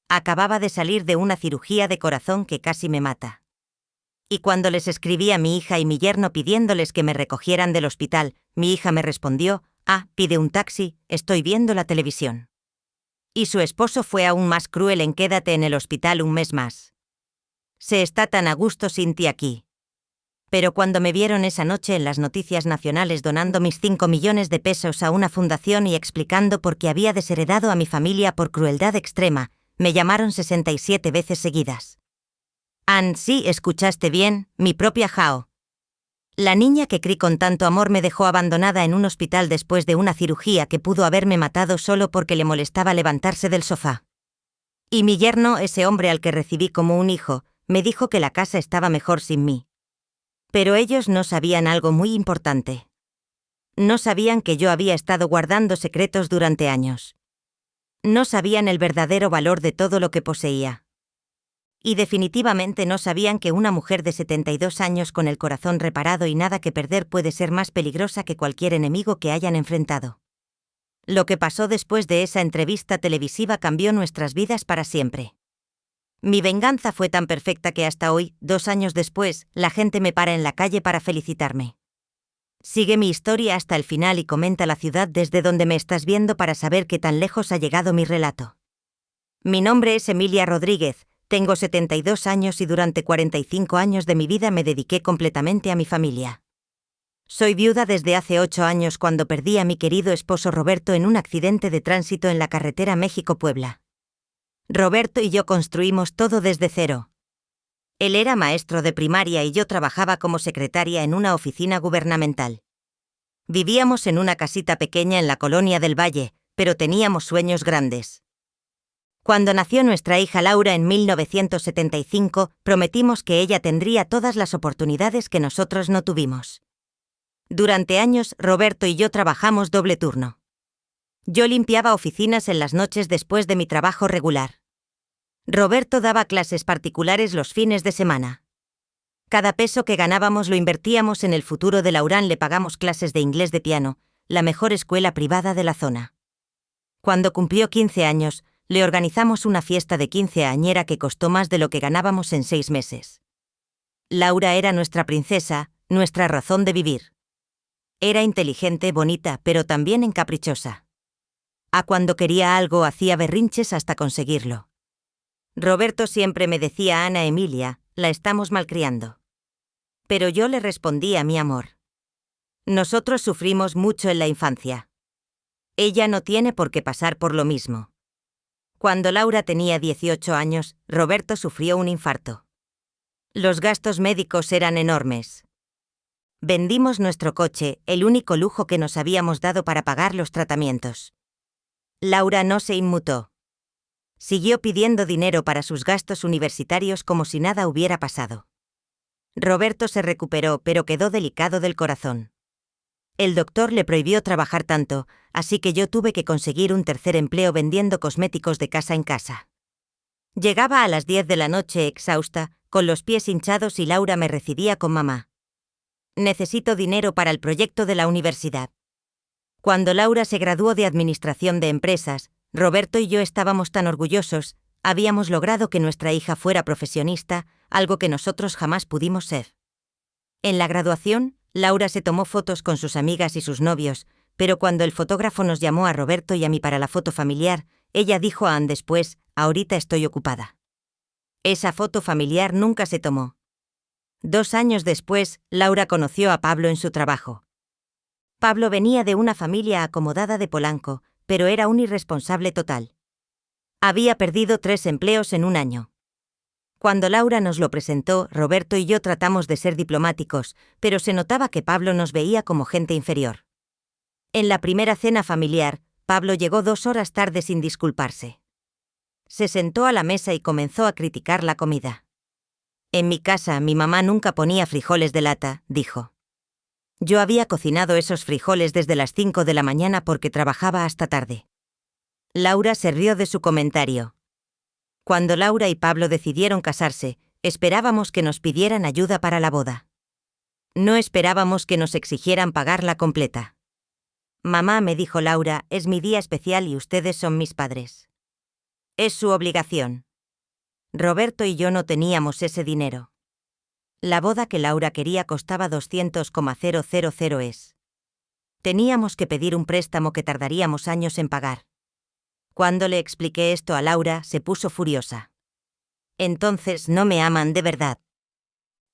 Acababa de salir de una cirugía de corazón que casi me mata. Y cuando les escribí a mi hija y mi yerno pidiéndoles que me recogieran del hospital, mi hija me respondió: pide un taxi, estoy viendo la televisión. Y su esposo fue aún más cruel en quédate en el hospital un mes más. Se está tan a gusto sin ti aquí. Pero cuando me vieron esa noche en las noticias nacionales donando mis 5 millones de pesos a una fundación y explicando por qué había desheredado a mi familia por crueldad extrema, me llamaron 67 veces seguidas. Sí, escuchaste bien, mi propia Jao. La niña que crié con tanto amor me dejó abandonada en un hospital después de una cirugía que pudo haberme matado solo porque le molestaba levantarse del sofá. Y mi yerno, ese hombre al que recibí como un hijo, me dijo que la casa estaba mejor sin mí. Pero ellos no sabían algo muy importante. No sabían que yo había estado guardando secretos durante años. No sabían el verdadero valor de todo lo que poseía. Y definitivamente no sabían que una mujer de 72 años con el corazón reparado y nada que perder puede ser más peligrosa que cualquier enemigo que hayan enfrentado. Lo que pasó después de esa entrevista televisiva cambió nuestras vidas para siempre. Mi venganza fue tan perfecta que hasta hoy, 2 años después, la gente me para en la calle para felicitarme. Sigue mi historia hasta el final y comenta la ciudad desde donde me estás viendo para saber qué tan lejos ha llegado mi relato. Mi nombre es Emilia Rodríguez, tengo 72 años y durante 45 años de mi vida me dediqué completamente a mi familia. Soy viuda desde hace 8 años cuando perdí a mi querido esposo Roberto en un accidente de tránsito en la carretera México-Puebla. Roberto y yo construimos todo desde cero. Él era maestro de primaria y yo trabajaba como secretaria en una oficina gubernamental. Vivíamos en una casita pequeña en la colonia del Valle, pero teníamos sueños grandes. Cuando nació nuestra hija Laura en 1975, prometimos que ella tendría todas las oportunidades que nosotros no tuvimos. Durante años, Roberto y yo trabajamos doble turno. Yo limpiaba oficinas en las noches después de mi trabajo regular. Roberto daba clases particulares los fines de semana. Cada peso que ganábamos lo invertíamos en el futuro de Laurán. Le pagamos clases de inglés de piano, la mejor escuela privada de la zona. Cuando cumplió 15 años, le organizamos una fiesta de quinceañera que costó más de lo que ganábamos en 6 meses. Laura era nuestra princesa, nuestra razón de vivir. Era inteligente, bonita, pero también encaprichosa. Cuando quería algo hacía berrinches hasta conseguirlo. Roberto siempre me decía: Ana Emilia, la estamos malcriando. Pero yo le respondía: mi amor. Nosotros sufrimos mucho en la infancia. Ella no tiene por qué pasar por lo mismo. Cuando Laura tenía 18 años, Roberto sufrió un infarto. Los gastos médicos eran enormes. Vendimos nuestro coche, el único lujo que nos habíamos dado para pagar los tratamientos. Laura no se inmutó. Siguió pidiendo dinero para sus gastos universitarios como si nada hubiera pasado. Roberto se recuperó, pero quedó delicado del corazón. El doctor le prohibió trabajar tanto, así que yo tuve que conseguir un tercer empleo vendiendo cosméticos de casa en casa. Llegaba a las 10 de la noche exhausta, con los pies hinchados y Laura me recibía con mamá. Necesito dinero para el proyecto de la universidad. Cuando Laura se graduó de Administración de Empresas, Roberto y yo estábamos tan orgullosos, habíamos logrado que nuestra hija fuera profesionista, algo que nosotros jamás pudimos ser. En la graduación, Laura se tomó fotos con sus amigas y sus novios, pero cuando el fotógrafo nos llamó a Roberto y a mí para la foto familiar, ella dijo a Ann después: ahorita estoy ocupada. Esa foto familiar nunca se tomó. 2 años después, Laura conoció a Pablo en su trabajo. Pablo venía de una familia acomodada de Polanco, pero era un irresponsable total. Había perdido 3 empleos en un año. Cuando Laura nos lo presentó, Roberto y yo tratamos de ser diplomáticos, pero se notaba que Pablo nos veía como gente inferior. En la primera cena familiar, Pablo llegó 2 horas tarde sin disculparse. Se sentó a la mesa y comenzó a criticar la comida. En mi casa, mi mamá nunca ponía frijoles de lata, dijo. Yo había cocinado esos frijoles desde las 5 de la mañana porque trabajaba hasta tarde. Laura se rió de su comentario. Cuando Laura y Pablo decidieron casarse, esperábamos que nos pidieran ayuda para la boda. No esperábamos que nos exigieran pagarla completa. Mamá, me dijo Laura, es mi día especial y ustedes son mis padres. Es su obligación. Roberto y yo no teníamos ese dinero. La boda que Laura quería costaba 200,000 es. Teníamos que pedir un préstamo que tardaríamos años en pagar. Cuando le expliqué esto a Laura, se puso furiosa. Entonces no me aman de verdad.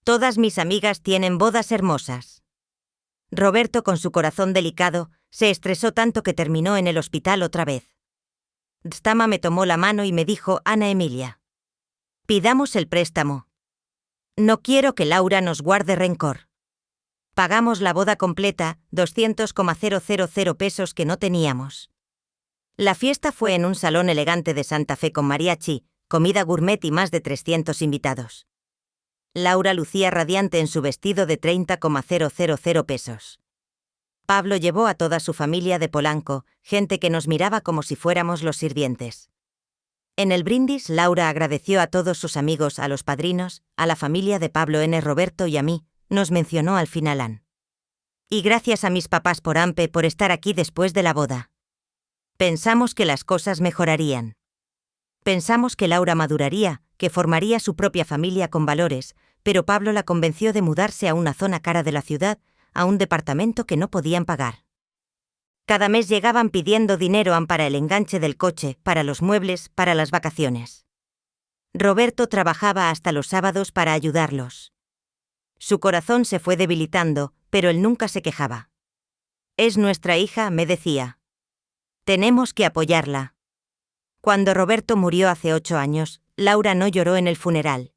Todas mis amigas tienen bodas hermosas. Roberto, con su corazón delicado, se estresó tanto que terminó en el hospital otra vez. Dstama me tomó la mano y me dijo: Ana Emilia, pidamos el préstamo. No quiero que Laura nos guarde rencor. Pagamos la boda completa, 200,000 pesos que no teníamos. La fiesta fue en un salón elegante de Santa Fe con mariachi, comida gourmet y más de 300 invitados. Laura lucía radiante en su vestido de 30,000 pesos. Pablo llevó a toda su familia de Polanco, gente que nos miraba como si fuéramos los sirvientes. En el brindis, Laura agradeció a todos sus amigos, a los padrinos, a la familia de Pablo N. Roberto y a mí, nos mencionó al final. Y gracias a mis papás por estar aquí después de la boda. Pensamos que las cosas mejorarían. Pensamos que Laura maduraría, que formaría su propia familia con valores, pero Pablo la convenció de mudarse a una zona cara de la ciudad, a un departamento que no podían pagar. Cada mes llegaban pidiendo dinero para el enganche del coche, para los muebles, para las vacaciones. Roberto trabajaba hasta los sábados para ayudarlos. Su corazón se fue debilitando, pero él nunca se quejaba. Es nuestra hija, me decía. Tenemos que apoyarla. Cuando Roberto murió hace 8 años, Laura no lloró en el funeral.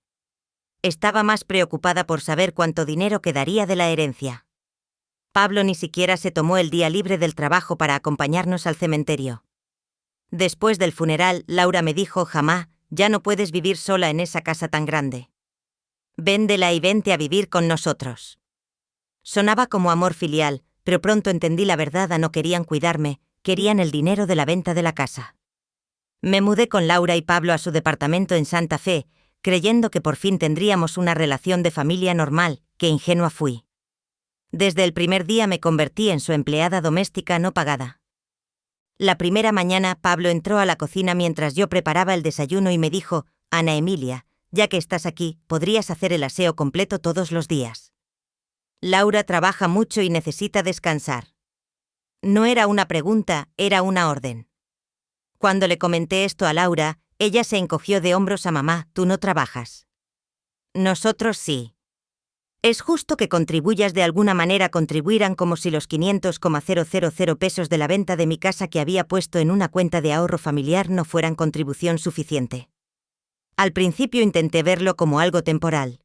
Estaba más preocupada por saber cuánto dinero quedaría de la herencia. Pablo ni siquiera se tomó el día libre del trabajo para acompañarnos al cementerio. Después del funeral, Laura me dijo: Jamá, ya no puedes vivir sola en esa casa tan grande. Véndela y vente a vivir con nosotros. Sonaba como amor filial, pero pronto entendí la verdad: no querían cuidarme, querían el dinero de la venta de la casa. Me mudé con Laura y Pablo a su departamento en Santa Fe, creyendo que por fin tendríamos una relación de familia normal. Qué ingenua fui. Desde el primer día me convertí en su empleada doméstica no pagada. La primera mañana, Pablo entró a la cocina mientras yo preparaba el desayuno y me dijo: Ana Emilia, ya que estás aquí, podrías hacer el aseo completo todos los días. Laura trabaja mucho y necesita descansar. No era una pregunta, era una orden. Cuando le comenté esto a Laura, ella se encogió de hombros: mamá, tú no trabajas. Nosotros sí. Es justo que contribuyas de alguna manera. Contribuirán como si los 500,000 pesos de la venta de mi casa que había puesto en una cuenta de ahorro familiar no fueran contribución suficiente. Al principio intenté verlo como algo temporal.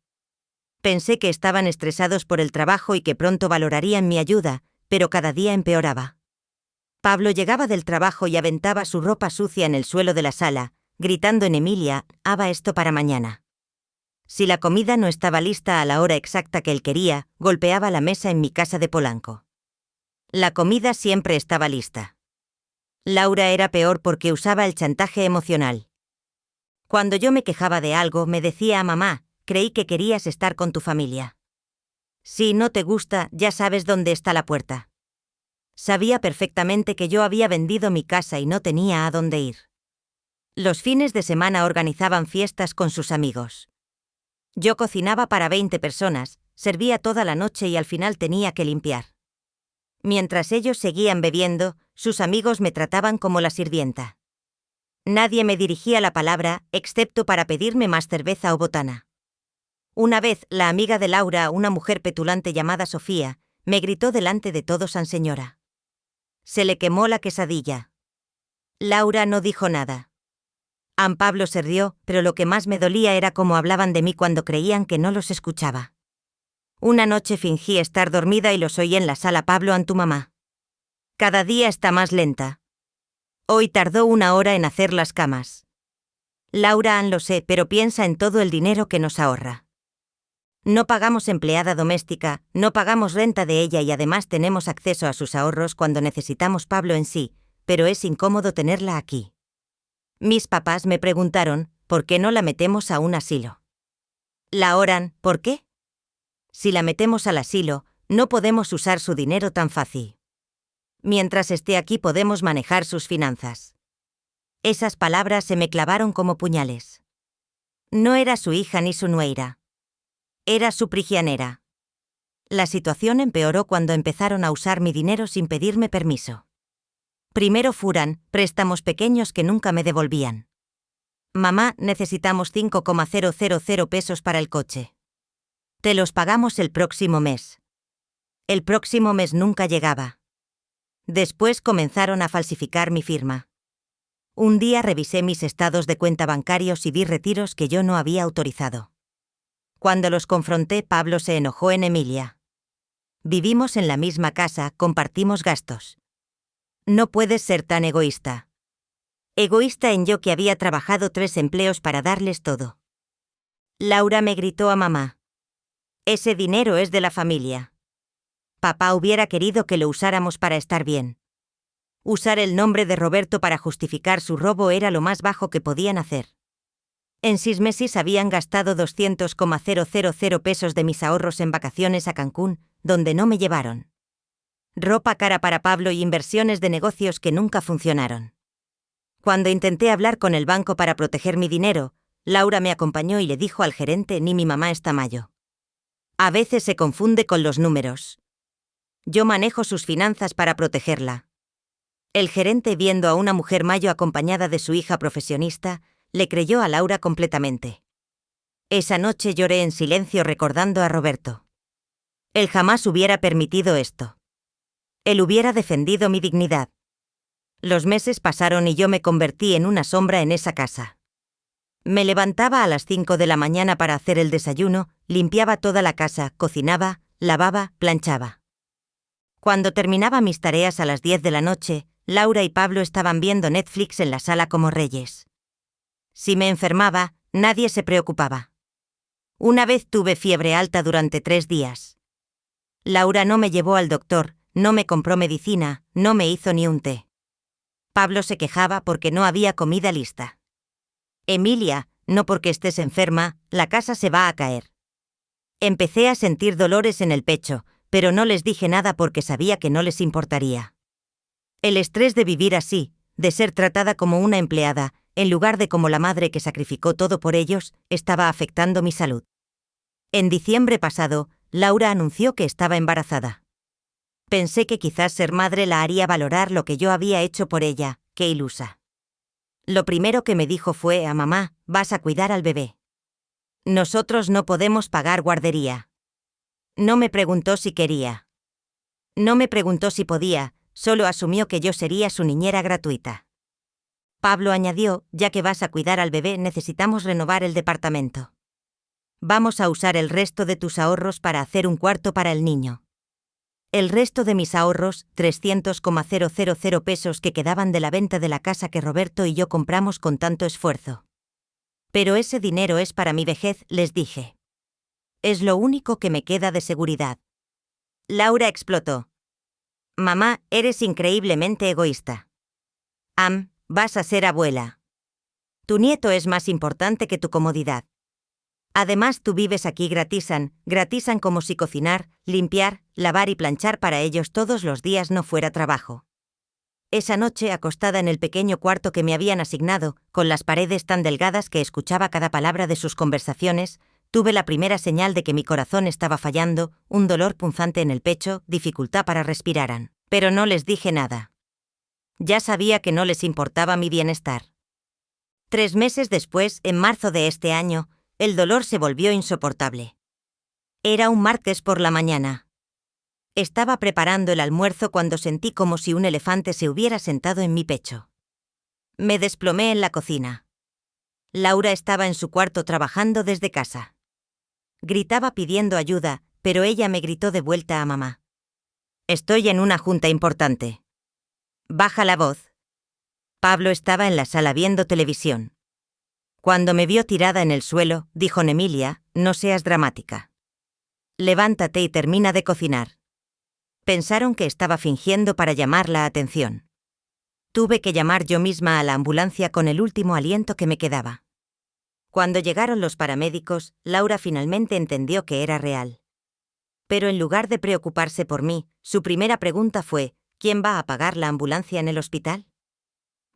Pensé que estaban estresados por el trabajo y que pronto valorarían mi ayuda, pero cada día empeoraba. Pablo llegaba del trabajo y aventaba su ropa sucia en el suelo de la sala, gritando en Emilia: haga esto para mañana. Si la comida no estaba lista a la hora exacta que él quería, golpeaba la mesa en mi casa de Polanco. La comida siempre estaba lista. Laura era peor porque usaba el chantaje emocional. Cuando yo me quejaba de algo, me decía: mamá, creí que querías estar con tu familia. Si no te gusta, ya sabes dónde está la puerta. Sabía perfectamente que yo había vendido mi casa y no tenía a dónde ir. Los fines de semana organizaban fiestas con sus amigos. Yo cocinaba para 20 personas, servía toda la noche y al final tenía que limpiar. Mientras ellos seguían bebiendo, sus amigos me trataban como la sirvienta. Nadie me dirigía la palabra, excepto para pedirme más cerveza o botana. Una vez, la amiga de Laura, una mujer petulante llamada Sofía, me gritó delante de todos: «San señora». Se le quemó la quesadilla. Laura no dijo nada. Pablo se rió, pero lo que más me dolía era cómo hablaban de mí cuando creían que no los escuchaba. Una noche fingí estar dormida y los oí en la sala: «Pablo, tu mamá. Cada día está más lenta. Hoy tardó 1 hora en hacer las camas. Laura, lo sé, pero piensa en todo el dinero que nos ahorra. No pagamos empleada doméstica, no pagamos renta de ella y además tenemos acceso a sus ahorros cuando necesitamos». Pablo en sí, pero es incómodo tenerla aquí. Mis papás me preguntaron: ¿por qué no la metemos a un asilo? La oran, ¿por qué? Si la metemos al asilo, no podemos usar su dinero tan fácil. Mientras esté aquí podemos manejar sus finanzas. Esas palabras se me clavaron como puñales. No era su hija ni su nuera. Era su prigianera. La situación empeoró cuando empezaron a usar mi dinero sin pedirme permiso. Primero fueron préstamos pequeños que nunca me devolvían. Mamá, necesitamos 5,000 pesos para el coche. Te los pagamos el próximo mes. El próximo mes nunca llegaba. Después comenzaron a falsificar mi firma. Un día revisé mis estados de cuenta bancarios y vi retiros que yo no había autorizado. Cuando los confronté, Pablo se enojó en Emilia. Vivimos en la misma casa, compartimos gastos. No puedes ser tan egoísta. Egoísta en yo que había trabajado 3 empleos para darles todo. Laura me gritó a mamá. Ese dinero es de la familia. Papá hubiera querido que lo usáramos para estar bien. Usar el nombre de Roberto para justificar su robo era lo más bajo que podían hacer. En 6 meses habían gastado 200,000 pesos de mis ahorros en vacaciones a Cancún, donde no me llevaron. Ropa cara para Pablo y inversiones de negocios que nunca funcionaron. Cuando intenté hablar con el banco para proteger mi dinero, Laura me acompañó y le dijo al gerente: ni mi mamá es Tamayo. A veces se confunde con los números. Yo manejo sus finanzas para protegerla. El gerente, viendo a una mujer mayo acompañada de su hija profesionista, le creyó a Laura completamente. Esa noche lloré en silencio recordando a Roberto. Él jamás hubiera permitido esto. Él hubiera defendido mi dignidad. Los meses pasaron y yo me convertí en una sombra en esa casa. Me levantaba a las 5 de la mañana para hacer el desayuno, limpiaba toda la casa, cocinaba, lavaba, planchaba. Cuando terminaba mis tareas a las 10 de la noche, Laura y Pablo estaban viendo Netflix en la sala como reyes. Si me enfermaba, nadie se preocupaba. Una vez tuve fiebre alta durante 3 días. Laura no me llevó al doctor, no me compró medicina, no me hizo ni un té. Pablo se quejaba porque no había comida lista. Emilia, no porque estés enferma, la casa se va a caer. Empecé a sentir dolores en el pecho, pero no les dije nada porque sabía que no les importaría. El estrés de vivir así, de ser tratada como una empleada, en lugar de como la madre que sacrificó todo por ellos, estaba afectando mi salud. En diciembre pasado, Laura anunció que estaba embarazada. Pensé que quizás ser madre la haría valorar lo que yo había hecho por ella, qué ilusa. Lo primero que me dijo fue: a mamá, vas a cuidar al bebé. Nosotros no podemos pagar guardería. No me preguntó si quería. No me preguntó si podía, solo asumió que yo sería su niñera gratuita. Pablo añadió: ya que vas a cuidar al bebé, necesitamos renovar el departamento. Vamos a usar el resto de tus ahorros para hacer un cuarto para el niño. El resto de mis ahorros, 300,000 pesos que quedaban de la venta de la casa que Roberto y yo compramos con tanto esfuerzo. Pero ese dinero es para mi vejez, les dije. Es lo único que me queda de seguridad. Laura explotó. Mamá, eres increíblemente egoísta. Vas a ser abuela. Tu nieto es más importante que tu comodidad. Además, tú vives aquí gratisan como si cocinar, limpiar, lavar y planchar para ellos todos los días no fuera trabajo. Esa noche, acostada en el pequeño cuarto que me habían asignado, con las paredes tan delgadas que escuchaba cada palabra de sus conversaciones, tuve la primera señal de que mi corazón estaba fallando, un dolor punzante en el pecho, dificultad para respirar. Pero no les dije nada. Ya sabía que no les importaba mi bienestar. 3 meses después, en marzo de este año, el dolor se volvió insoportable. Era un martes por la mañana. Estaba preparando el almuerzo cuando sentí como si un elefante se hubiera sentado en mi pecho. Me desplomé en la cocina. Laura estaba en su cuarto trabajando desde casa. Gritaba pidiendo ayuda, pero ella me gritó de vuelta a mamá. Estoy en una junta importante. Baja la voz. Pablo estaba en la sala viendo televisión. Cuando me vio tirada en el suelo, dijo: Emilia, no seas dramática. Levántate y termina de cocinar. Pensaron que estaba fingiendo para llamar la atención. Tuve que llamar yo misma a la ambulancia con el último aliento que me quedaba. Cuando llegaron los paramédicos, Laura finalmente entendió que era real. Pero en lugar de preocuparse por mí, su primera pregunta fue: ¿quién va a pagar la ambulancia en el hospital?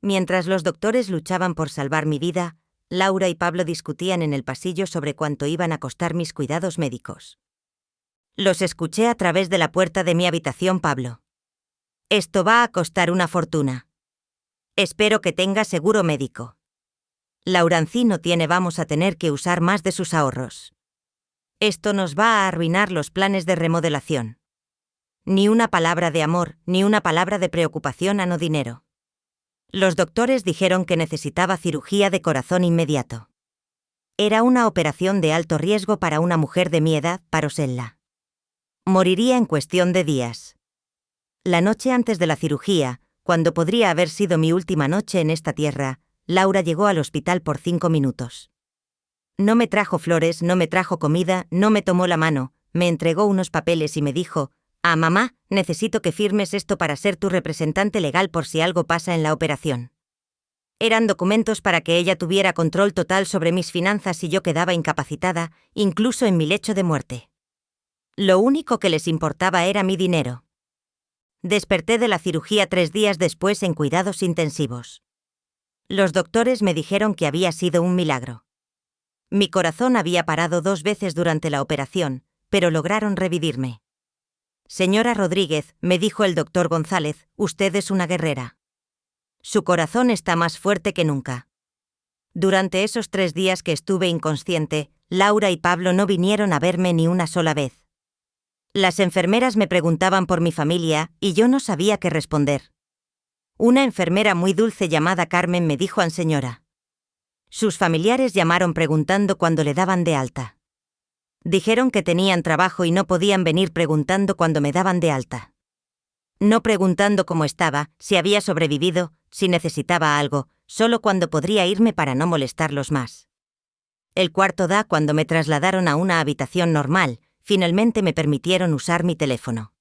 Mientras los doctores luchaban por salvar mi vida, Laura y Pablo discutían en el pasillo sobre cuánto iban a costar mis cuidados médicos. Los escuché a través de la puerta de mi habitación. Pablo: esto va a costar una fortuna. Espero que tenga seguro médico. Laurancino tiene, vamos a tener que usar más de sus ahorros. Esto nos va a arruinar los planes de remodelación. Ni una palabra de amor, ni una palabra de preocupación a no dinero. Los doctores dijeron que necesitaba cirugía de corazón inmediato. Era una operación de alto riesgo para una mujer de mi edad, Parosella. Moriría en cuestión de días. La noche antes de la cirugía, cuando podría haber sido mi última noche en esta tierra, Laura llegó al hospital por 5 minutos. No me trajo flores, no me trajo comida, no me tomó la mano, me entregó unos papeles y me dijo: mamá, necesito que firmes esto para ser tu representante legal por si algo pasa en la operación. Eran documentos para que ella tuviera control total sobre mis finanzas si yo quedaba incapacitada, incluso en mi lecho de muerte. Lo único que les importaba era mi dinero. Desperté de la cirugía 3 días después en cuidados intensivos. Los doctores me dijeron que había sido un milagro. Mi corazón había parado 2 veces durante la operación, pero lograron revivirme. Señora Rodríguez, me dijo el doctor González, usted es una guerrera. Su corazón está más fuerte que nunca. Durante esos 3 días que estuve inconsciente, Laura y Pablo no vinieron a verme ni una sola vez. Las enfermeras me preguntaban por mi familia y yo no sabía qué responder. Una enfermera muy dulce llamada Carmen me dijo: señora. Sus familiares llamaron preguntando cuándo le daban de alta. Dijeron que tenían trabajo y no podían venir preguntando cuándo me daban de alta. No preguntando cómo estaba, si había sobrevivido, si necesitaba algo, solo cuándo podría irme para no molestarlos más. El cuarto da cuando me trasladaron a una habitación normal, finalmente me permitieron usar mi teléfono.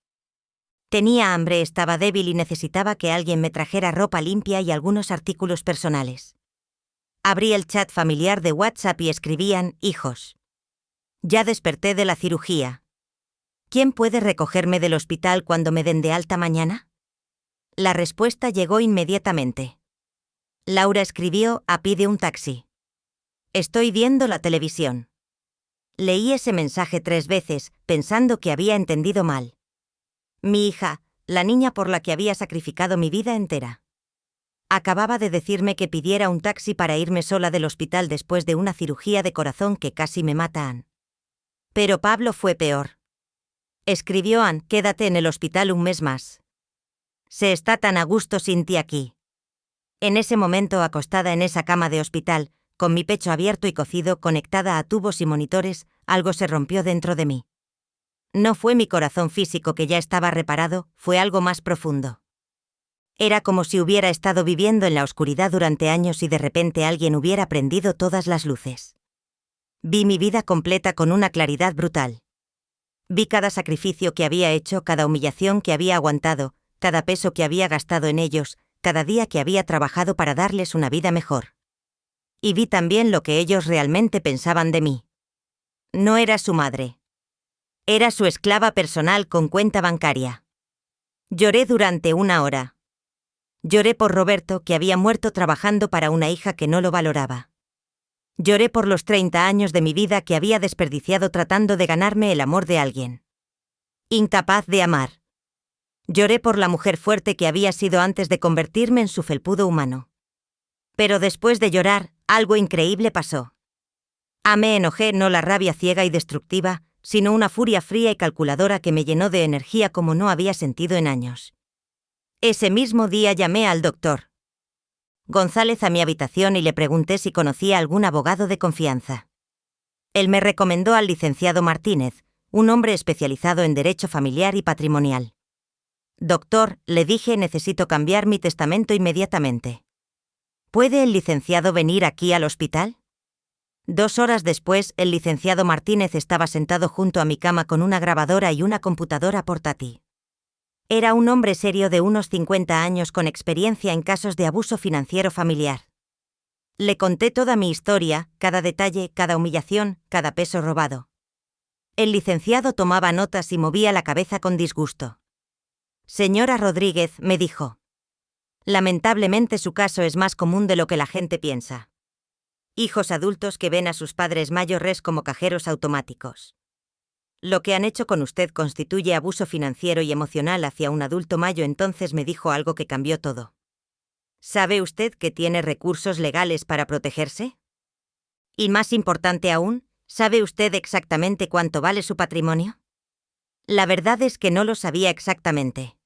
Tenía hambre, estaba débil y necesitaba que alguien me trajera ropa limpia y algunos artículos personales. Abrí el chat familiar de WhatsApp y escribían: hijos. Ya desperté de la cirugía. ¿Quién puede recogerme del hospital cuando me den de alta mañana? La respuesta llegó inmediatamente. Laura escribió: pide un taxi. Estoy viendo la televisión. Leí ese mensaje 3 veces, pensando que había entendido mal. Mi hija, la niña por la que había sacrificado mi vida entera. Acababa de decirme que pidiera un taxi para irme sola del hospital después de una cirugía de corazón que casi me matan. Pero Pablo fue peor. Escribió: quédate en el hospital un mes más. Se está tan a gusto sin ti aquí. En ese momento, acostada en esa cama de hospital, con mi pecho abierto y cocido, conectada a tubos y monitores, algo se rompió dentro de mí. No fue mi corazón físico que ya estaba reparado, fue algo más profundo. Era como si hubiera estado viviendo en la oscuridad durante años y de repente alguien hubiera prendido todas las luces. Vi mi vida completa con una claridad brutal. Vi cada sacrificio que había hecho, cada humillación que había aguantado, cada peso que había gastado en ellos, cada día que había trabajado para darles una vida mejor. Y vi también lo que ellos realmente pensaban de mí. No era su madre. Era su esclava personal con cuenta bancaria. Lloré durante 1 hora. Lloré por Roberto, que había muerto trabajando para una hija que no lo valoraba. Lloré por los 30 años de mi vida que había desperdiciado tratando de ganarme el amor de alguien. Incapaz de amar. Lloré por la mujer fuerte que había sido antes de convertirme en su felpudo humano. Pero después de llorar, algo increíble pasó. Me enojé, no la rabia ciega y destructiva, sino una furia fría y calculadora que me llenó de energía como no había sentido en años. Ese mismo día llamé al doctor González a mi habitación y le pregunté si conocía algún abogado de confianza. Él me recomendó al licenciado Martínez, un hombre especializado en derecho familiar y patrimonial. Doctor, le dije, necesito cambiar mi testamento inmediatamente. ¿Puede el licenciado venir aquí al hospital? 2 horas después, el licenciado Martínez estaba sentado junto a mi cama con una grabadora y una computadora portátil. Era un hombre serio de unos 50 años con experiencia en casos de abuso financiero familiar. Le conté toda mi historia, cada detalle, cada humillación, cada peso robado. El licenciado tomaba notas y movía la cabeza con disgusto. Señora Rodríguez, me dijo. Lamentablemente su caso es más común de lo que la gente piensa. Hijos adultos que ven a sus padres mayores como cajeros automáticos. Lo que han hecho con usted constituye abuso financiero y emocional hacia un adulto mayor. Entonces me dijo algo que cambió todo. ¿Sabe usted que tiene recursos legales para protegerse? Y más importante aún, ¿sabe usted exactamente cuánto vale su patrimonio? La verdad es que no lo sabía exactamente.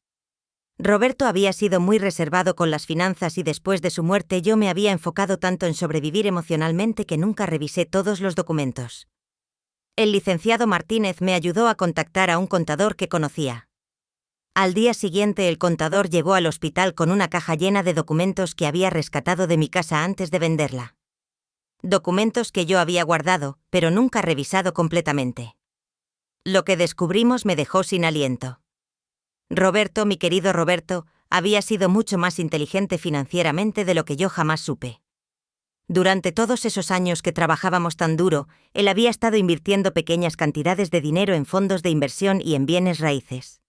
Roberto había sido muy reservado con las finanzas y después de su muerte yo me había enfocado tanto en sobrevivir emocionalmente que nunca revisé todos los documentos. El licenciado Martínez me ayudó a contactar a un contador que conocía. Al día siguiente el contador llegó al hospital con una caja llena de documentos que había rescatado de mi casa antes de venderla. Documentos que yo había guardado, pero nunca revisado completamente. Lo que descubrimos me dejó sin aliento. Roberto, mi querido Roberto, había sido mucho más inteligente financieramente de lo que yo jamás supe. Durante todos esos años que trabajábamos tan duro, él había estado invirtiendo pequeñas cantidades de dinero en fondos de inversión y en bienes raíces.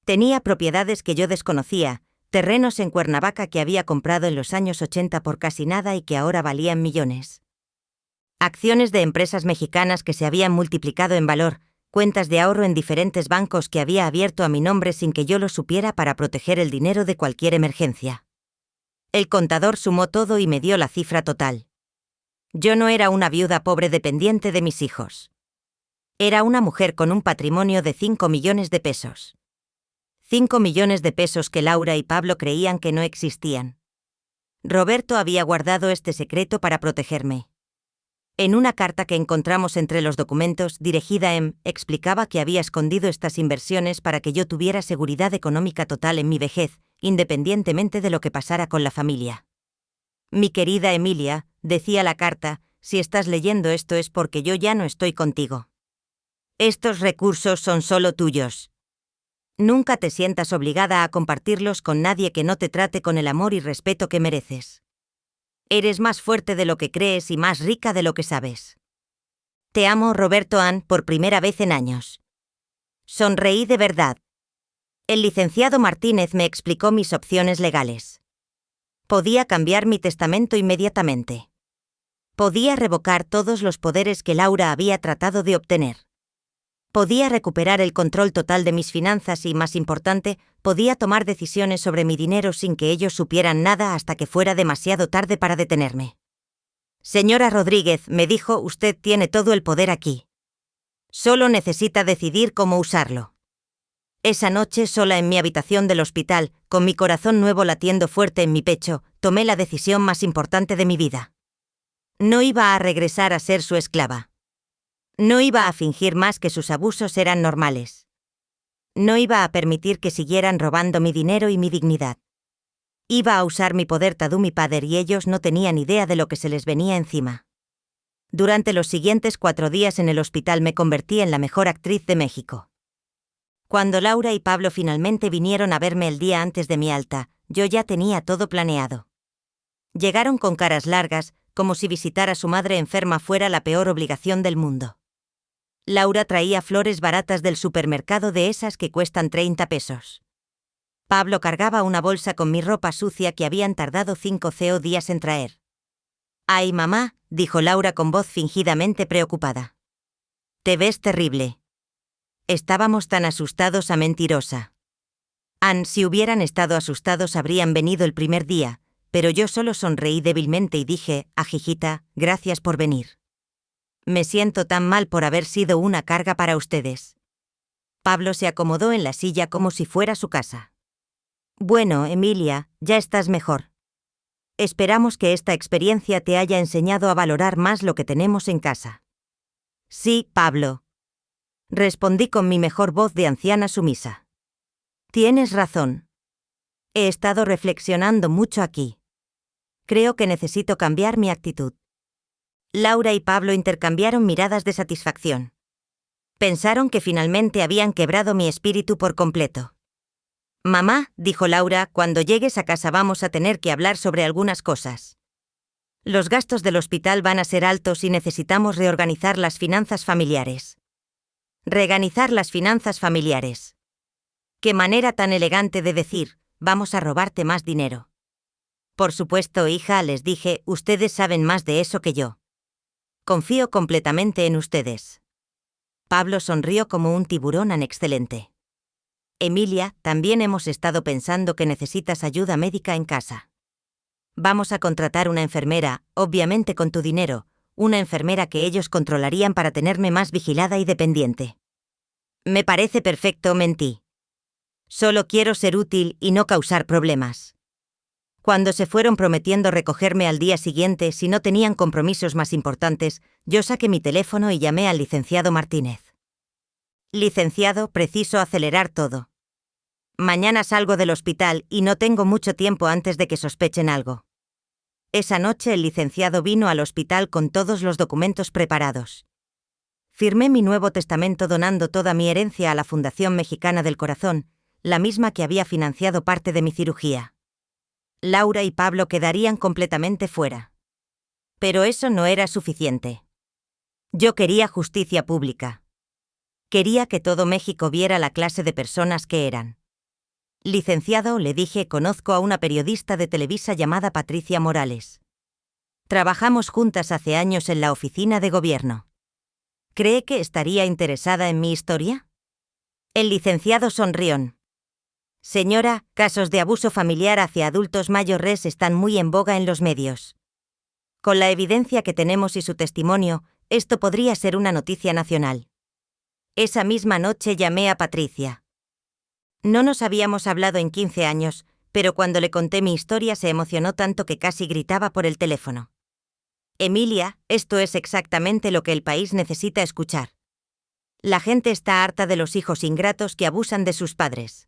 Tenía propiedades que yo desconocía, terrenos en Cuernavaca que había comprado en los años 80 por casi nada y que ahora valían millones. Acciones de empresas mexicanas que se habían multiplicado en valor, cuentas de ahorro en diferentes bancos que había abierto a mi nombre sin que yo lo supiera para proteger el dinero de cualquier emergencia. El contador sumó todo y me dio la cifra total. Yo no era una viuda pobre dependiente de mis hijos. Era una mujer con un patrimonio de 5 millones de pesos. 5 millones de pesos que Laura y Pablo creían que no existían. Roberto había guardado este secreto para protegerme. En una carta que encontramos entre los documentos, dirigida a explicaba que había escondido estas inversiones para que yo tuviera seguridad económica total en mi vejez, independientemente de lo que pasara con la familia. Mi querida Emilia, decía la carta, si estás leyendo esto es porque yo ya no estoy contigo. Estos recursos son solo tuyos. Nunca te sientas obligada a compartirlos con nadie que no te trate con el amor y respeto que mereces. Eres más fuerte de lo que crees y más rica de lo que sabes. Te amo, Roberto Ann, por primera vez en años. Sonreí de verdad. El licenciado Martínez me explicó mis opciones legales. Podía cambiar mi testamento inmediatamente. Podía revocar todos los poderes que Laura había tratado de obtener. Podía recuperar el control total de mis finanzas y, más importante, podía tomar decisiones sobre mi dinero sin que ellos supieran nada hasta que fuera demasiado tarde para detenerme. Señora Rodríguez, me dijo, usted tiene todo el poder aquí. Solo necesita decidir cómo usarlo. Esa noche, sola en mi habitación del hospital, con mi corazón nuevo latiendo fuerte en mi pecho, tomé la decisión más importante de mi vida. No iba a regresar a ser su esclava. No iba a fingir más que sus abusos eran normales. No iba a permitir que siguieran robando mi dinero y mi dignidad. Iba a usar mi poder tadu mi padre y ellos no tenían idea de lo que se les venía encima. Durante los siguientes 4 días en el hospital me convertí en la mejor actriz de México. Cuando Laura y Pablo finalmente vinieron a verme el día antes de mi alta, yo ya tenía todo planeado. Llegaron con caras largas, como si visitar a su madre enferma fuera la peor obligación del mundo. Laura traía flores baratas del supermercado, de esas que cuestan 30 pesos. Pablo cargaba una bolsa con mi ropa sucia que habían tardado 5 días en traer. «Ay, mamá», dijo Laura con voz fingidamente preocupada. «Te ves terrible». Estábamos tan asustados a mentirosa. Ann, si hubieran estado asustados habrían venido el primer día, pero yo solo sonreí débilmente y dije, «Ajijita, gracias por venir. Me siento tan mal por haber sido una carga para ustedes». Pablo se acomodó en la silla como si fuera su casa. «Bueno, Emilia, ya estás mejor. Esperamos que esta experiencia te haya enseñado a valorar más lo que tenemos en casa». «Sí, Pablo», respondí con mi mejor voz de anciana sumisa. «Tienes razón. He estado reflexionando mucho aquí. Creo que necesito cambiar mi actitud». Laura y Pablo intercambiaron miradas de satisfacción. Pensaron que finalmente habían quebrado mi espíritu por completo. «Mamá», dijo Laura, «cuando llegues a casa vamos a tener que hablar sobre algunas cosas. Los gastos del hospital van a ser altos y necesitamos reorganizar las finanzas familiares». Reorganizar las finanzas familiares. Qué manera tan elegante de decir, vamos a robarte más dinero. Por supuesto, hija, les dije, ustedes saben más de eso que yo. Confío completamente en ustedes. Pablo sonrió como un tiburón excelente. Emilia, también hemos estado pensando que necesitas ayuda médica en casa. Vamos a contratar una enfermera, obviamente con tu dinero, una enfermera que ellos controlarían para tenerme más vigilada y dependiente. Me parece perfecto, mentí. Solo quiero ser útil y no causar problemas. Cuando se fueron prometiendo recogerme al día siguiente si no tenían compromisos más importantes, yo saqué mi teléfono y llamé al licenciado Martínez. Licenciado, preciso acelerar todo. Mañana salgo del hospital y no tengo mucho tiempo antes de que sospechen algo. Esa noche el licenciado vino al hospital con todos los documentos preparados. Firmé mi nuevo testamento donando toda mi herencia a la Fundación Mexicana del Corazón, la misma que había financiado parte de mi cirugía. Laura y Pablo quedarían completamente fuera. Pero eso no era suficiente. Yo quería justicia pública. Quería que todo México viera la clase de personas que eran. Licenciado, le dije, conozco a una periodista de Televisa llamada Patricia Morales. Trabajamos juntas hace años en la oficina de gobierno. ¿Cree que estaría interesada en mi historia? El licenciado sonrió. Señora, casos de abuso familiar hacia adultos mayores están muy en boga en los medios. Con la evidencia que tenemos y su testimonio, esto podría ser una noticia nacional. Esa misma noche llamé a Patricia. No nos habíamos hablado en 15 años, pero cuando le conté mi historia se emocionó tanto que casi gritaba por el teléfono. Emilia, esto es exactamente lo que el país necesita escuchar. La gente está harta de los hijos ingratos que abusan de sus padres.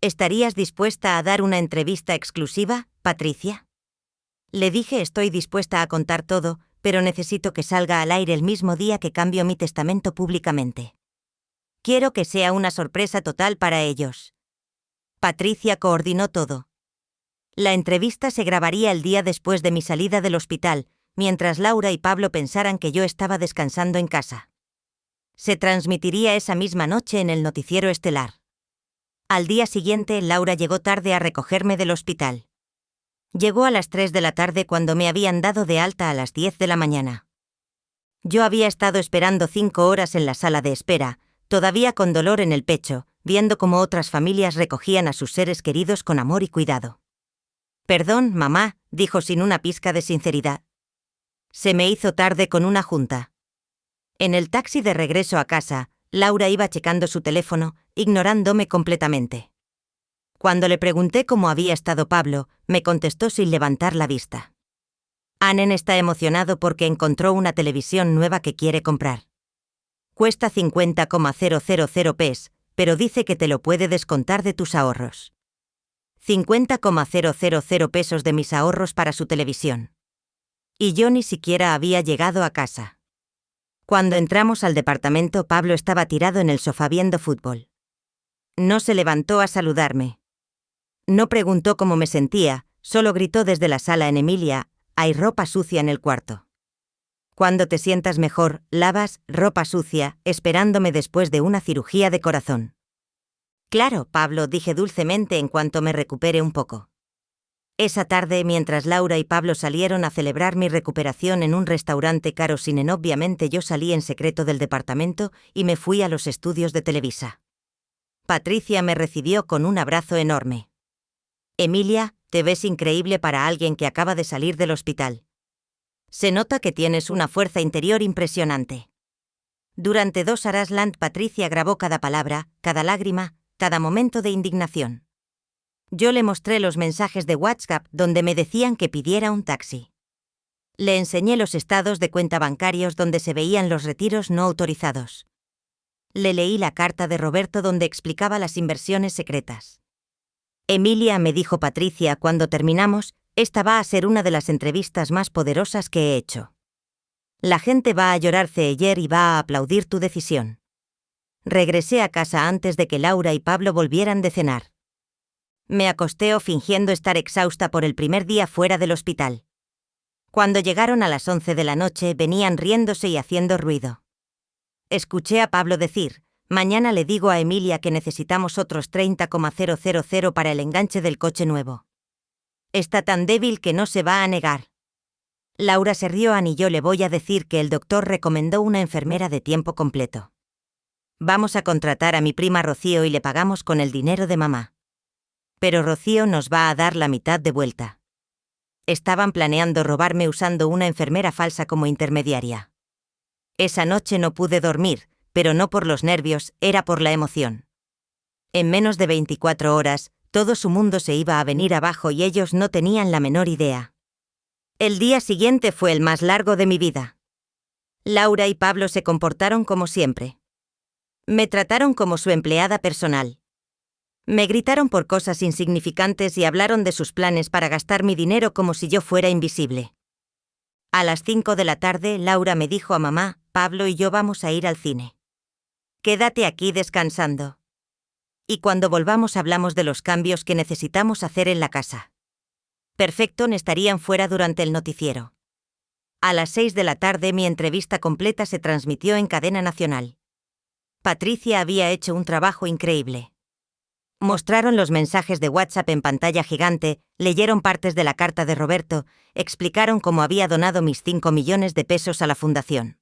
¿Estarías dispuesta a dar una entrevista exclusiva, Patricia? Le dije, estoy dispuesta a contar todo, pero necesito que salga al aire el mismo día que cambio mi testamento públicamente. Quiero que sea una sorpresa total para ellos. Patricia coordinó todo. La entrevista se grabaría el día después de mi salida del hospital, mientras Laura y Pablo pensaran que yo estaba descansando en casa. Se transmitiría esa misma noche en el noticiero estelar. Al día siguiente, Laura llegó tarde a recogerme del hospital. Llegó a las 3 de la tarde cuando me habían dado de alta a las 10 de la mañana. Yo había estado esperando 5 horas en la sala de espera, todavía con dolor en el pecho, viendo cómo otras familias recogían a sus seres queridos con amor y cuidado. Perdón, mamá, dijo sin una pizca de sinceridad. Se me hizo tarde con una junta. En el taxi de regreso a casa, Laura iba checando su teléfono, ignorándome completamente. Cuando le pregunté cómo había estado Pablo, me contestó sin levantar la vista. Anen está emocionado porque encontró una televisión nueva que quiere comprar. Cuesta 50,000 pes, pero dice que te lo puede descontar de tus ahorros. 50,000 pesos de mis ahorros para su televisión. Y yo ni siquiera había llegado a casa. Cuando entramos al departamento, Pablo estaba tirado en el sofá viendo fútbol. No se levantó a saludarme. No preguntó cómo me sentía, solo gritó desde la sala en Emilia, hay ropa sucia en el cuarto. Cuando te sientas mejor, lavas ropa sucia, esperándome después de una cirugía de corazón. Claro, Pablo, dije dulcemente en cuanto me recupere un poco. Esa tarde, mientras Laura y Pablo salieron a celebrar mi recuperación en un restaurante caro obviamente yo salí en secreto del departamento y me fui a los estudios de Televisa. Patricia me recibió con un abrazo enorme. Emilia, te ves increíble para alguien que acaba de salir del hospital. Se nota que tienes una fuerza interior impresionante. Durante 2 horas Patricia grabó cada palabra, cada lágrima, cada momento de indignación. Yo le mostré los mensajes de WhatsApp donde me decían que pidiera un taxi. Le enseñé los estados de cuenta bancarios donde se veían los retiros no autorizados. Le leí la carta de Roberto donde explicaba las inversiones secretas. Emilia, me dijo Patricia cuando terminamos, esta va a ser una de las entrevistas más poderosas que he hecho. La gente va a llorarse ayer y va a aplaudir tu decisión. Regresé a casa antes de que Laura y Pablo volvieran de cenar. Me acosté fingiendo estar exhausta por el primer día fuera del hospital. Cuando llegaron a las 11 de la noche venían riéndose y haciendo ruido. Escuché a Pablo decir, Mañana le digo a Emilia que necesitamos otros 30,000 para el enganche del coche nuevo. Está tan débil que no se va a negar. Laura se rió. Ann y yo le voy a decir que el doctor recomendó una enfermera de tiempo completo. Vamos a contratar a mi prima Rocío y le pagamos con el dinero de mamá. Pero Rocío nos va a dar la mitad de vuelta. Estaban planeando robarme usando una enfermera falsa como intermediaria. Esa noche no pude dormir, pero no por los nervios, era por la emoción. En menos de 24 horas, todo su mundo se iba a venir abajo y ellos no tenían la menor idea. El día siguiente fue el más largo de mi vida. Laura y Pablo se comportaron como siempre. Me trataron como su empleada personal. Me gritaron por cosas insignificantes y hablaron de sus planes para gastar mi dinero como si yo fuera invisible. A las 5 de la tarde, Laura me dijo a mamá, Pablo y yo vamos a ir al cine. Quédate aquí descansando. Y cuando volvamos hablamos de los cambios que necesitamos hacer en la casa. Perfecton estarían fuera durante el noticiero. A las 6 de la tarde mi entrevista completa se transmitió en cadena nacional. Patricia había hecho un trabajo increíble. Mostraron los mensajes de WhatsApp en pantalla gigante, leyeron partes de la carta de Roberto, explicaron cómo había donado mis 5 millones de pesos a la fundación.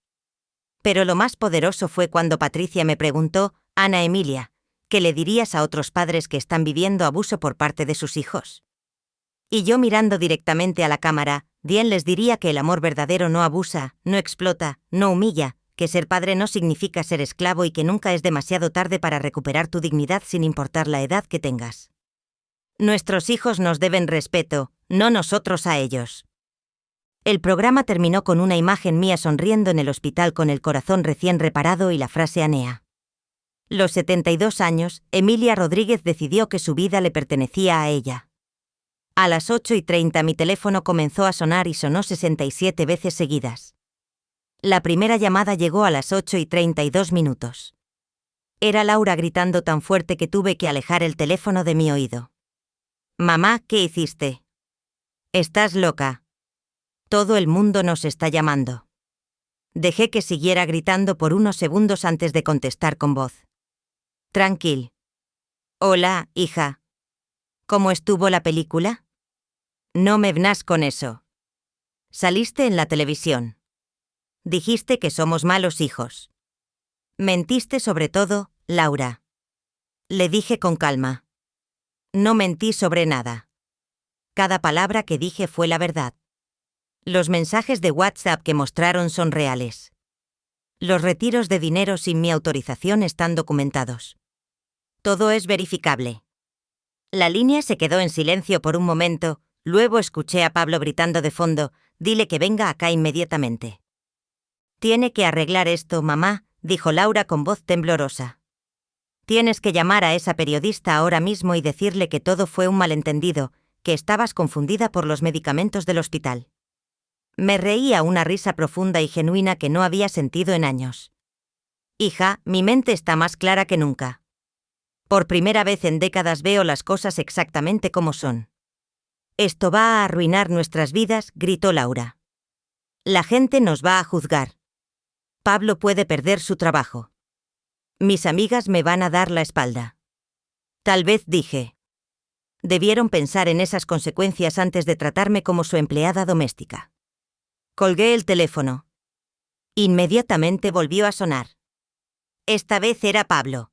Pero lo más poderoso fue cuando Patricia me preguntó, Ana Emilia, ¿qué le dirías a otros padres que están viviendo abuso por parte de sus hijos? Y yo mirando directamente a la cámara, bien les diría que el amor verdadero no abusa, no explota, no humilla, que ser padre no significa ser esclavo y que nunca es demasiado tarde para recuperar tu dignidad sin importar la edad que tengas. Nuestros hijos nos deben respeto, no nosotros a ellos. El programa terminó con una imagen mía sonriendo en el hospital con el corazón recién reparado y la frase Anea. Los 72 años, Emilia Rodríguez decidió que su vida le pertenecía a ella. A las 8:30 mi teléfono comenzó a sonar y sonó 67 veces seguidas. La primera llamada llegó a las 8:32. Era Laura gritando tan fuerte que tuve que alejar el teléfono de mi oído. Mamá, ¿qué hiciste? Estás loca. Todo el mundo nos está llamando. Dejé que siguiera gritando por unos segundos antes de contestar con voz. Tranquil. Hola, hija. ¿Cómo estuvo la película? No me vengas con eso. Saliste en la televisión. Dijiste que somos malos hijos. Mentiste sobre todo, Laura. Le dije con calma. No mentí sobre nada. Cada palabra que dije fue la verdad. Los mensajes de WhatsApp que mostraron son reales. Los retiros de dinero sin mi autorización están documentados. Todo es verificable. La línea se quedó en silencio por un momento, luego escuché a Pablo gritando de fondo, dile que venga acá inmediatamente. Tiene que arreglar esto, mamá, dijo Laura con voz temblorosa. Tienes que llamar a esa periodista ahora mismo y decirle que todo fue un malentendido, que estabas confundida por los medicamentos del hospital. Me reía una risa profunda y genuina que no había sentido en años. Hija, mi mente está más clara que nunca. Por primera vez en décadas veo las cosas exactamente como son. Esto va a arruinar nuestras vidas, gritó Laura. La gente nos va a juzgar. Pablo puede perder su trabajo. Mis amigas me van a dar la espalda. Tal vez dije. Debieron pensar en esas consecuencias antes de tratarme como su empleada doméstica. Colgué el teléfono. Inmediatamente volvió a sonar. Esta vez era Pablo.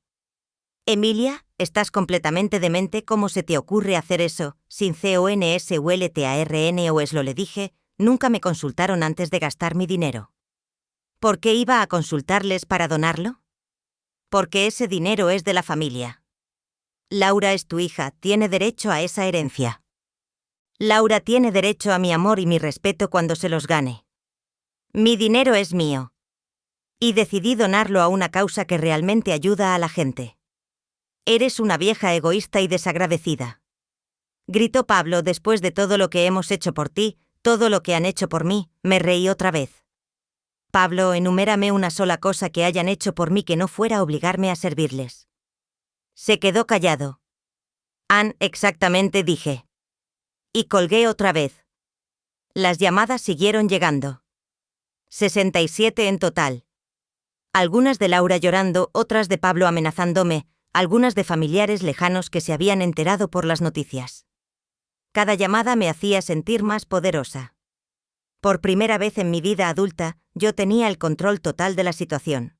Emilia, estás completamente demente. ¿Cómo se te ocurre hacer eso? Sin CONSULTARNOS le dije, nunca me consultaron antes de gastar mi dinero. ¿Por qué iba a consultarles para donarlo? Porque ese dinero es de la familia. Laura es tu hija, tiene derecho a esa herencia. Laura tiene derecho a mi amor y mi respeto cuando se los gane. Mi dinero es mío. Y decidí donarlo a una causa que realmente ayuda a la gente. Eres una vieja egoísta y desagradecida. Gritó Pablo después de todo lo que hemos hecho por ti, todo lo que han hecho por mí, me reí otra vez. Pablo, enumérame una sola cosa que hayan hecho por mí que no fuera obligarme a servirles. Se quedó callado. Ann, exactamente dije. Y colgué otra vez. Las llamadas siguieron llegando. 67 en total. Algunas de Laura llorando, otras de Pablo amenazándome, algunas de familiares lejanos que se habían enterado por las noticias. Cada llamada me hacía sentir más poderosa. Por primera vez en mi vida adulta, yo tenía el control total de la situación.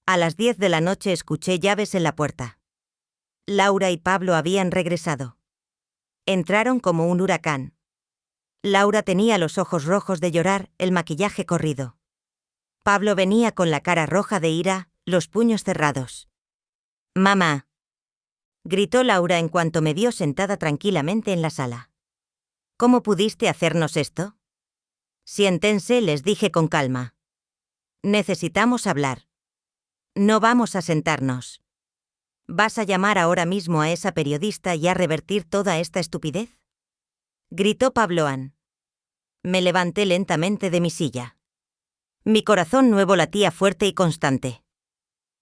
A las 10 de la noche escuché llaves en la puerta. Laura y Pablo habían regresado. Entraron como un huracán. Laura tenía los ojos rojos de llorar, el maquillaje corrido. Pablo venía con la cara roja de ira, los puños cerrados. «¡Mamá!», gritó Laura en cuanto me vio sentada tranquilamente en la sala. «¿Cómo pudiste hacernos esto?». «Siéntense», les dije con calma. «Necesitamos hablar. No vamos a sentarnos. ¿Vas a llamar ahora mismo a esa periodista y a revertir toda esta estupidez?», gritó Pabloan. Me levanté lentamente de mi silla. Mi corazón nuevo latía fuerte y constante.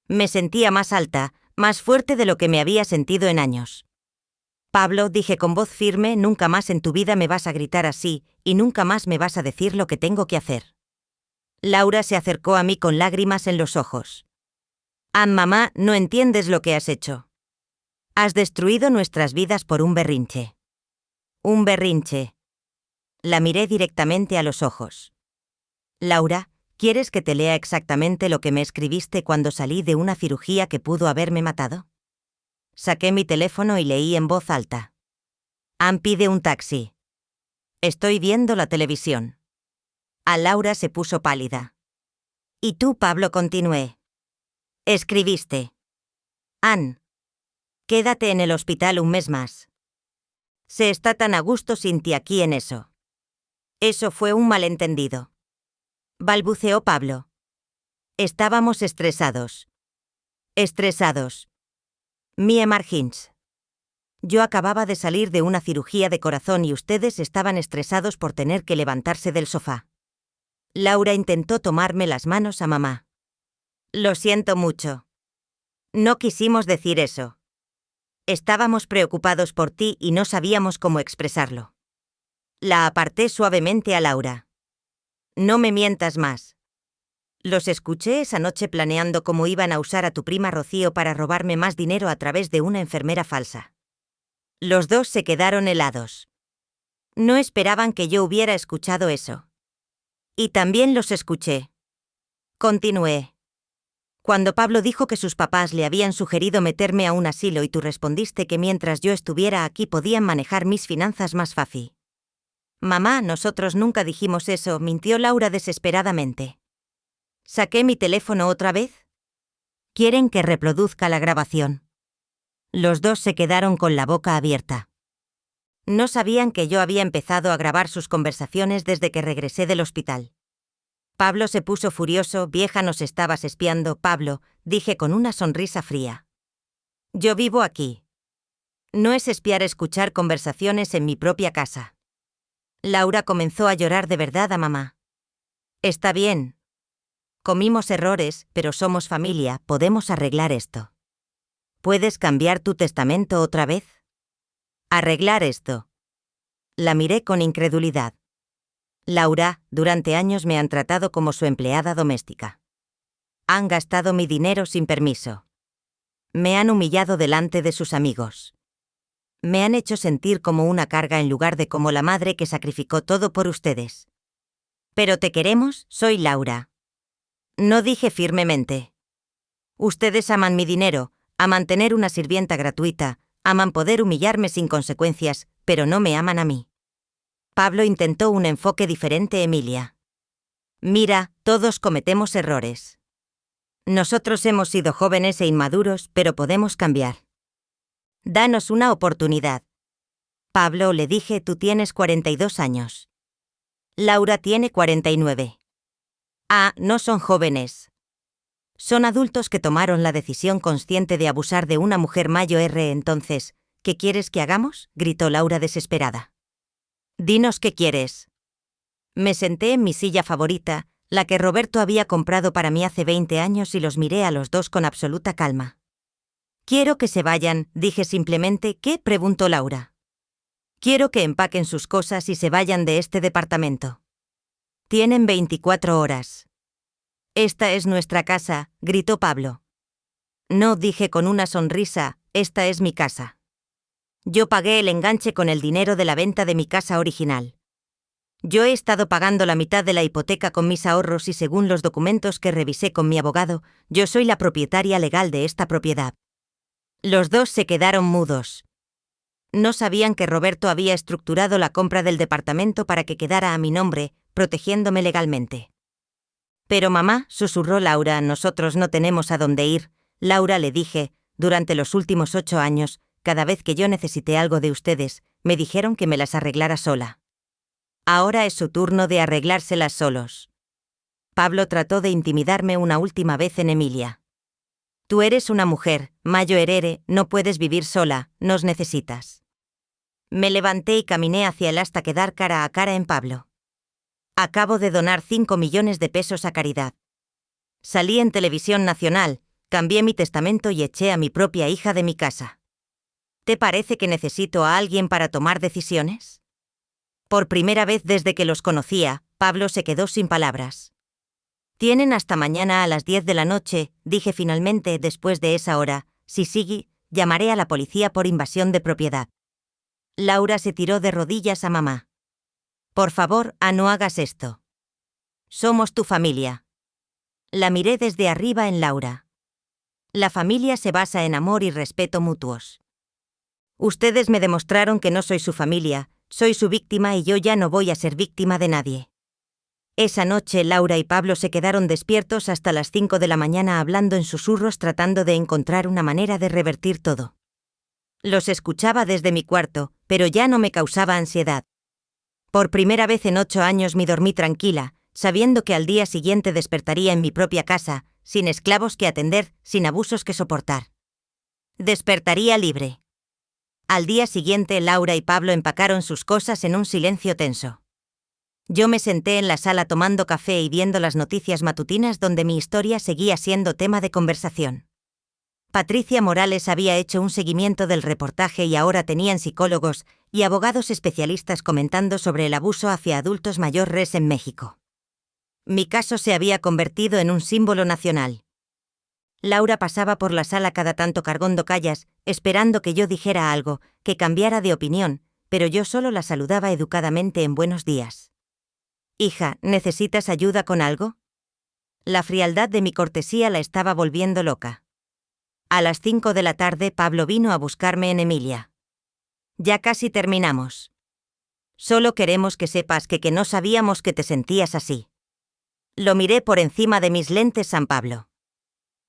Me sentía más alta, más fuerte de lo que me había sentido en años. «Pablo», dije con voz firme, «nunca más en tu vida me vas a gritar así, y nunca más me vas a decir lo que tengo que hacer». Laura se acercó a mí con lágrimas en los ojos. «Mamá, no entiendes lo que has hecho. Has destruido nuestras vidas por un berrinche». «¿Un berrinche?». La miré directamente a los ojos. «Laura, ¿quieres que te lea exactamente lo que me escribiste cuando salí de una cirugía que pudo haberme matado?». Saqué mi teléfono y leí en voz alta. «Pide un taxi. Estoy viendo la televisión». A Laura se puso pálida. «¿Y tú, Pablo?», continué. «Escribiste. Ann, quédate en el hospital un mes más. Se está tan a gusto sin ti aquí en eso». «Eso fue un malentendido», balbuceó Pablo. «Estábamos estresados». «Estresados. Mie Margins. Yo acababa de salir de una cirugía de corazón y ustedes estaban estresados por tener que levantarse del sofá». Laura intentó tomarme las manos a mamá. «Lo siento mucho. No quisimos decir eso. Estábamos preocupados por ti y no sabíamos cómo expresarlo». La aparté suavemente a Laura. «No me mientas más. Los escuché esa noche planeando cómo iban a usar a tu prima Rocío para robarme más dinero a través de una enfermera falsa». Los dos se quedaron helados. No esperaban que yo hubiera escuchado eso. «Y también los escuché», continué. «Cuando Pablo dijo que sus papás le habían sugerido meterme a un asilo y tú respondiste que mientras yo estuviera aquí podían manejar mis finanzas más fácil». «Mamá, nosotros nunca dijimos eso», mintió Laura desesperadamente. Saqué mi teléfono otra vez. «¿Quieren que reproduzca la grabación?». Los dos se quedaron con la boca abierta. No sabían que yo había empezado a grabar sus conversaciones desde que regresé del hospital. Pablo se puso furioso. «Vieja, nos estabas espiando, Pablo», dije con una sonrisa fría. «Yo vivo aquí. No es espiar escuchar conversaciones en mi propia casa». Laura comenzó a llorar de verdad a mamá. «Está bien. Comimos errores, pero somos familia, podemos arreglar esto». «¿Puedes cambiar tu testamento otra vez?». «¿Arreglar esto?». La miré con incredulidad. «Laura, durante años me han tratado como su empleada doméstica. Han gastado mi dinero sin permiso. Me han humillado delante de sus amigos. Me han hecho sentir como una carga en lugar de como la madre que sacrificó todo por ustedes. Pero te queremos, soy Laura». No, dije firmemente. «Ustedes aman mi dinero, aman tener una sirvienta gratuita, aman poder humillarme sin consecuencias, pero no me aman a mí». Pablo intentó un enfoque diferente. «Emilia. Mira, todos cometemos errores. Nosotros hemos sido jóvenes e inmaduros, pero podemos cambiar. Danos una oportunidad». «Pablo», le dije, «tú tienes 42 años. Laura tiene 49. No son jóvenes. Son adultos que tomaron la decisión consciente de abusar de una mujer mayor. Entonces, ¿qué quieres que hagamos?», gritó Laura desesperada. «Dinos qué quieres». Me senté en mi silla favorita, la que Roberto había comprado para mí hace 20 años, y los miré a los dos con absoluta calma. «Quiero que se vayan», dije simplemente. «¿Qué?», preguntó Laura. «Quiero que empaquen sus cosas y se vayan de este departamento. Tienen 24 horas. Esta es nuestra casa, gritó Pablo. No, dije con una sonrisa, esta es mi casa. Yo pagué el enganche con el dinero de la venta de mi casa original. Yo he estado pagando la mitad de la hipoteca con mis ahorros y según los documentos que revisé con mi abogado, yo soy la propietaria legal de esta propiedad. Los dos se quedaron mudos. No sabían que Roberto había estructurado la compra del departamento para que quedara a mi nombre, protegiéndome legalmente. Pero mamá, susurró Laura, nosotros no tenemos a dónde ir. Laura, le dije, durante los últimos 8 años, cada vez que yo necesité algo de ustedes, me dijeron que me las arreglara sola. Ahora es su turno de arreglárselas solos. Pablo trató de intimidarme una última vez en Emilia. Tú eres una mujer, Mayo Herere, no puedes vivir sola, nos necesitas. Me levanté y caminé hacia él hasta quedar cara a cara en Pablo. Acabo de donar 5 millones de pesos a caridad. Salí en televisión nacional, cambié mi testamento y eché a mi propia hija de mi casa. ¿Te parece que necesito a alguien para tomar decisiones? Por primera vez desde que los conocía, Pablo se quedó sin palabras. Tienen hasta mañana a las 10 de la noche, dije finalmente después de esa hora, si sigue, llamaré a la policía por invasión de propiedad. Laura se tiró de rodillas a mamá. Por favor, no hagas esto. Somos tu familia. La miré desde arriba en Laura. La familia se basa en amor y respeto mutuos. Ustedes me demostraron que no soy su familia, soy su víctima y yo ya no voy a ser víctima de nadie. Esa noche Laura y Pablo se quedaron despiertos hasta las 5 de la mañana hablando en susurros tratando de encontrar una manera de revertir todo. Los escuchaba desde mi cuarto, pero ya no me causaba ansiedad. Por primera vez en 8 años me dormí tranquila, sabiendo que al día siguiente despertaría en mi propia casa, sin esclavos que atender, sin abusos que soportar. Despertaría libre. Al día siguiente Laura y Pablo empacaron sus cosas en un silencio tenso. Yo me senté en la sala tomando café y viendo las noticias matutinas donde mi historia seguía siendo tema de conversación. Patricia Morales había hecho un seguimiento del reportaje y ahora tenían psicólogos y abogados especialistas comentando sobre el abuso hacia adultos mayores en México. Mi caso se había convertido en un símbolo nacional. Laura pasaba por la sala cada tanto cargando callas, esperando que yo dijera algo, que cambiara de opinión, pero yo solo la saludaba educadamente en buenos días. Hija, ¿necesitas ayuda con algo? La frialdad de mi cortesía la estaba volviendo loca. A las 5 de la tarde Pablo vino a buscarme en Emilia. Ya casi terminamos. Solo queremos que sepas que no sabíamos que te sentías así. Lo miré por encima de mis lentes San Pablo.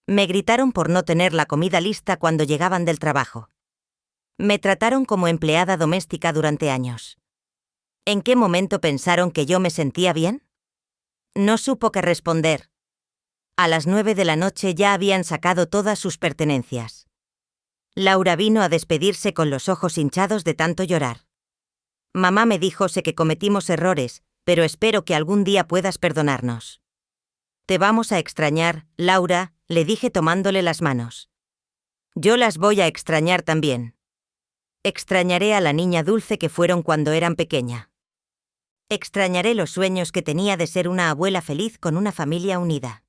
Me gritaron por no tener la comida lista cuando llegaban del trabajo. Me trataron como empleada doméstica durante años. ¿En qué momento pensaron que yo me sentía bien? No supo qué responder. A las 9 de la noche ya habían sacado todas sus pertenencias. Laura vino a despedirse con los ojos hinchados de tanto llorar. Mamá me dijo sé que cometimos errores, pero espero que algún día puedas perdonarnos. Te vamos a extrañar, Laura, le dije tomándole las manos. Yo las voy a extrañar también. Extrañaré a la niña dulce que fueron cuando eran pequeña. Extrañaré los sueños que tenía de ser una abuela feliz con una familia unida.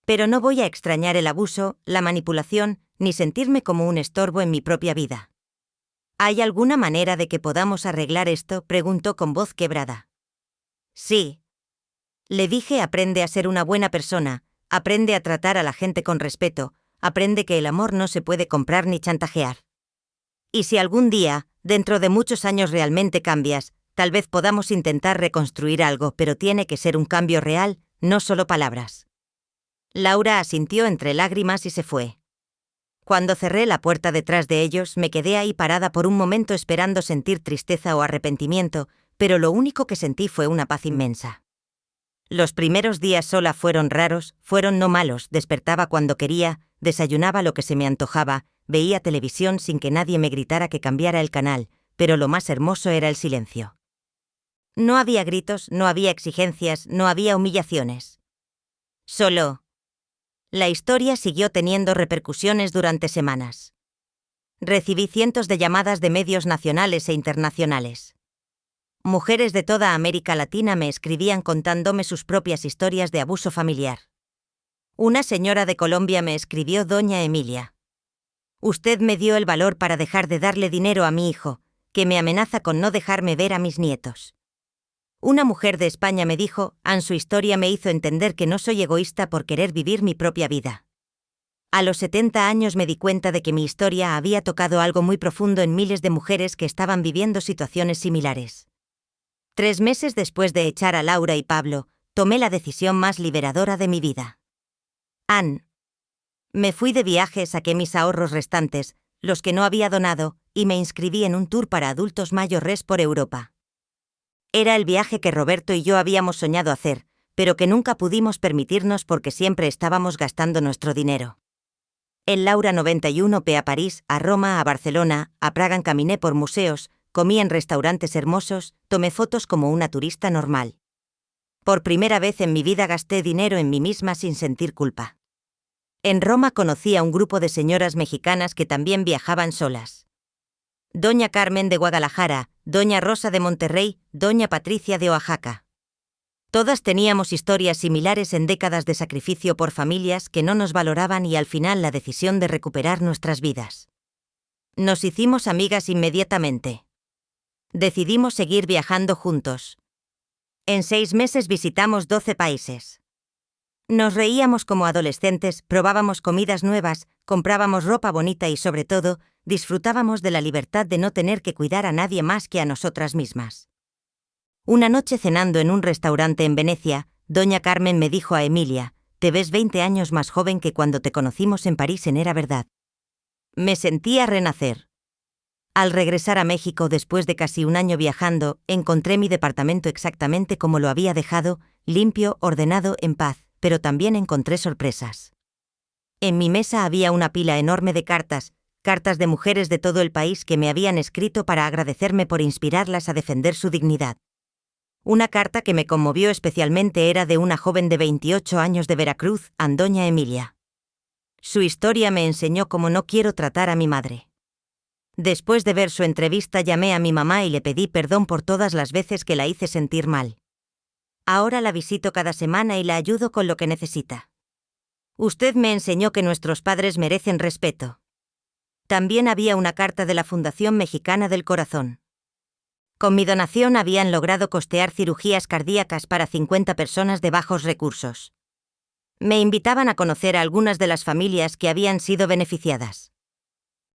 Pero no voy a extrañar el abuso, la manipulación, ni sentirme como un estorbo en mi propia vida. ¿Hay alguna manera de que podamos arreglar esto?, preguntó con voz quebrada. Sí. Le dije aprende a ser una buena persona, aprende a tratar a la gente con respeto, aprende que el amor no se puede comprar ni chantajear. Y si algún día, dentro de muchos años realmente cambias, tal vez podamos intentar reconstruir algo, pero tiene que ser un cambio real, no solo palabras. Laura asintió entre lágrimas y se fue. Cuando cerré la puerta detrás de ellos, me quedé ahí parada por un momento esperando sentir tristeza o arrepentimiento, pero lo único que sentí fue una paz inmensa. Los primeros días sola fueron raros, fueron no malos, despertaba cuando quería, desayunaba lo que se me antojaba, veía televisión sin que nadie me gritara que cambiara el canal, pero lo más hermoso era el silencio. No había gritos, no había exigencias, no había humillaciones. Solo. La historia siguió teniendo repercusiones durante semanas. Recibí cientos de llamadas de medios nacionales e internacionales. Mujeres de toda América Latina me escribían contándome sus propias historias de abuso familiar. Una señora de Colombia me escribió: Doña Emilia. Usted me dio el valor para dejar de darle dinero a mi hijo, que me amenaza con no dejarme ver a mis nietos. Una mujer de España me dijo: su historia me hizo entender que no soy egoísta por querer vivir mi propia vida. A los 70 años me di cuenta de que mi historia había tocado algo muy profundo en miles de mujeres que estaban viviendo situaciones similares. 3 meses después de echar a Laura y Pablo, tomé la decisión más liberadora de mi vida. Me fui de viaje, saqué mis ahorros restantes, los que no había donado, y me inscribí en un tour para adultos mayores por Europa. Era el viaje que Roberto y yo habíamos soñado hacer, pero que nunca pudimos permitirnos porque siempre estábamos gastando nuestro dinero. En Laura 91 a París, a Roma, a Barcelona, a Praga caminé por museos, comí en restaurantes hermosos, tomé fotos como una turista normal. Por primera vez en mi vida gasté dinero en mí misma sin sentir culpa. En Roma conocí a un grupo de señoras mexicanas que también viajaban solas. Doña Carmen de Guadalajara, Doña Rosa de Monterrey, Doña Patricia de Oaxaca. Todas teníamos historias similares en décadas de sacrificio por familias que no nos valoraban y al final la decisión de recuperar nuestras vidas. Nos hicimos amigas inmediatamente. Decidimos seguir viajando juntos. En 6 meses visitamos 12 países. Nos reíamos como adolescentes, probábamos comidas nuevas, comprábamos ropa bonita y sobre todo, disfrutábamos de la libertad de no tener que cuidar a nadie más que a nosotras mismas. Una noche cenando en un restaurante en Venecia, Doña Carmen me dijo a Emilia: te ves 20 años más joven que cuando te conocimos en París. Era verdad. Me sentía renacer. Al regresar a México después de casi un año viajando, encontré mi departamento exactamente como lo había dejado, limpio, ordenado, en paz, pero también encontré sorpresas. En mi mesa había una pila enorme de cartas de mujeres de todo el país que me habían escrito para agradecerme por inspirarlas a defender su dignidad. Una carta que me conmovió especialmente era de una joven de 28 años de Veracruz, Doña Emilia. Su historia me enseñó cómo no quiero tratar a mi madre. Después de ver su entrevista llamé a mi mamá y le pedí perdón por todas las veces que la hice sentir mal. Ahora la visito cada semana y la ayudo con lo que necesita. Usted me enseñó que nuestros padres merecen respeto. También había una carta de la Fundación Mexicana del Corazón. Con mi donación habían logrado costear cirugías cardíacas para 50 personas de bajos recursos. Me invitaban a conocer a algunas de las familias que habían sido beneficiadas.